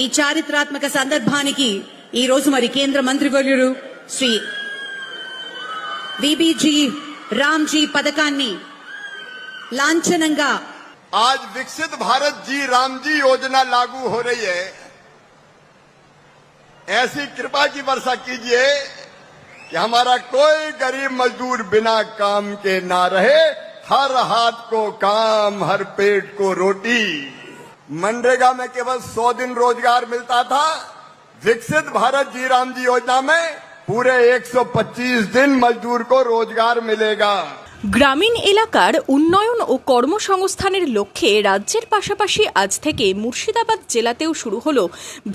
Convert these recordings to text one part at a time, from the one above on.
ఈ చారిత్రాత్మక సందర్భానికి ఈ రోజు మరి కేంద్ర మంత్రివర్యులు శ్రీ విబిజి రామ్జీ పథకాన్ని లాంఛనంగా आज विकसित भारत जी राम जी योजना लागू हो रही है। ऐसी कृपा की वर्षा कीजिए कि हमारा कोई गरीब मजदूर बिना काम के ना रहे। हर हाथ को काम, हर पेट को रोटी। मनरेगा में केवल 100 दिन रोजगार मिलता था। विकसित भारत जी राम जी योजना में पूरे 125 दिन मजदूर को रोजगार मिलेगा। গ্রামীণ এলাকার উন্নয়ন ও কর্মসংস্থানের লক্ষ্যে রাজ্যের পাশাপাশি আজ থেকে মুর্শিদাবাদ জেলাতেও শুরু হলো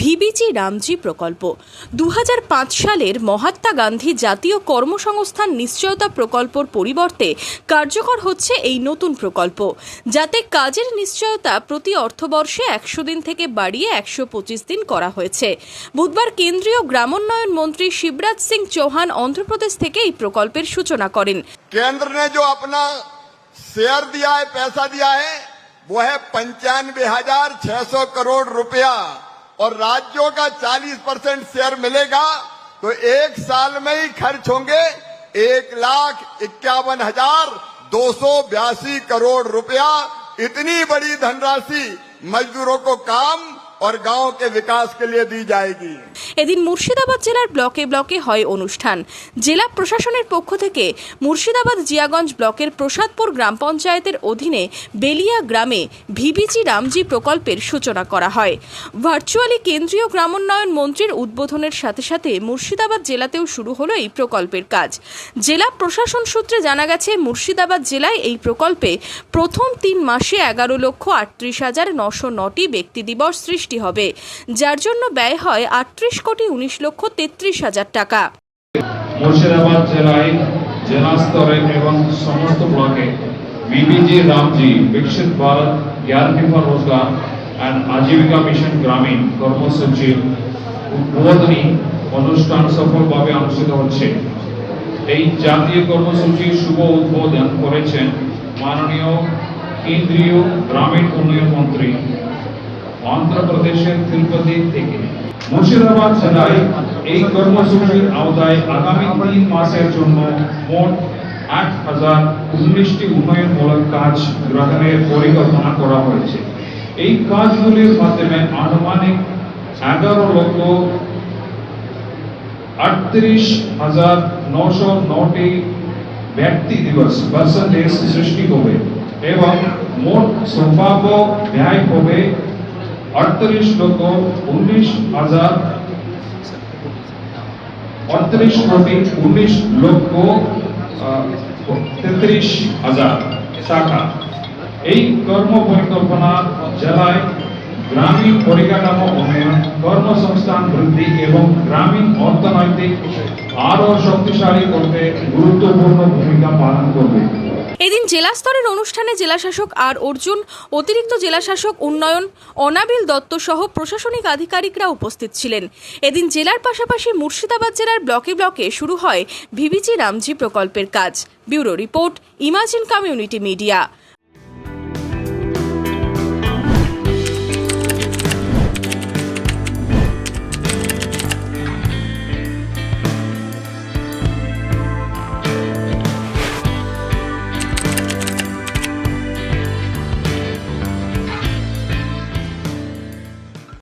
ভিবিজি রামজি প্রকল্প। 2005 সালের মহাত্মা গান্ধী জাতীয় কর্মসংস্থান নিশ্চয়তা প্রকল্পর পরিবর্তে কার্যকর হচ্ছে এই নতুন প্রকল্প, যাতে কাজের নিশ্চয়তা প্রতি অর্থবর্ষে 100 দিন থেকে বাড়িয়ে 125 দিন করা হয়েছে। বুধবার কেন্দ্রীয় গ্রামোন্নয়ন মন্ত্রী শিবরাজ সিং চৌহান অন্ধ্রপ্রদেশ থেকে এই প্রকল্পের সূচনা করেন। केंद्र ने जो अपना शेयर दिया है, पैसा दिया है, वो है 95,600 करोड़ रुपया और राज्यों का 40% शेयर मिलेगा। तो एक साल में ही खर्च होंगे 1,51,282 करोड़ रुपया। इतनी बड़ी धनराशि मजदूरों को काम और गांव के विकास के लिए दी जाएगी। এদিন মুর্শিদাবাদ জেলার ব্লকে ব্লকে হয় অনুষ্ঠান। জেলা প্রশাসনের পক্ষ থেকে মুর্শিদাবাদ জিয়াগঞ্জ ব্লকের প্রসাদপুর গ্রাম পঞ্চায়েতের অধীনে বেলিয়া গ্রামে ভিবিজি রামজি প্রকল্পের সূচনা করা হয়। ভার্চুয়ালি কেন্দ্রীয় গ্রামোন্নয়ন মন্ত্রীর উদ্বোধনের সাথে সাথে মুর্শিদাবাদ জেলাতেও শুরু হলো এই প্রকল্পের কাজ। জেলা প্রশাসন সূত্রে জানা গেছে, মুর্শিদাবাদ জেলায় এই প্রকল্পে প্রথম 3 মাসে 11,38,909টি ব্যক্তি দিবস সৃষ্টি হবে, যার জন্য ব্যয় হয় 38,19,33,000 টাকা। মুর্শিদাবাদ জেলায় জেলা স্তরে এবং সমস্ত ব্লকে ভিবিজি রামজি বিকশিত ভারত গ্যারান্টি ফর রোজগার এন্ড আজীবিকা মিশন গ্রামীণ কর্মসূচির উদ্বোধনী অনুষ্ঠান সফলভাবে অনুষ্ঠিত হচ্ছে। এই জাতীয় কর্মসূচির শুভ উদ্বোধন করেছেন মাননীয় কেন্দ্রীয় গ্রামীণ উন্নয়ন মন্ত্রী অন্ধ্রপ্রদেশের তিরুপতি থেকে। মুর্শিদাবাদ জেলায় এই কর্মসূচির আওতায় আগামী 3 মাসের জন্য মোট 8,019টি উন্নয়নমূলক কাজ গ্রহণের পরিকল্পনা করা হয়েছে। এই কাজগুলির মাধ্যমে আনুমানিক 11,38,909টি ব্যক্তি দিবস পার্সেন্টেজ সৃষ্টি হবে এবং মোট সম্ভাব্য ব্যয় হবে 38,19,33,000 টাকা। এই কর্ম পরিকল্পনা জেলায় গ্রামীণ পরিকাঠামো উন্নয়ন, কর্মসংস্থান বৃদ্ধি এবং গ্রামীণ অর্থনৈতিক আরও শক্তিশালী করতে গুরুত্বপূর্ণ ভূমিকা পালন করবে। এদিন জেলা স্তরের অনুষ্ঠানে জেলাশাসক আর অর্জুন, অতিরিক্ত জেলাশাসক উন্নয়ন অনাবিল দত্ত সহ প্রশাসনিক আধিকারিকরা উপস্থিত ছিলেন। এদিন জেলার পাশাপাশি মুর্শিদাবাদ জেলার ব্লকে ব্লকে শুরু হয় ভিবিজি রামজি প্রকল্পের কাজ। Bureau report, imagine community media.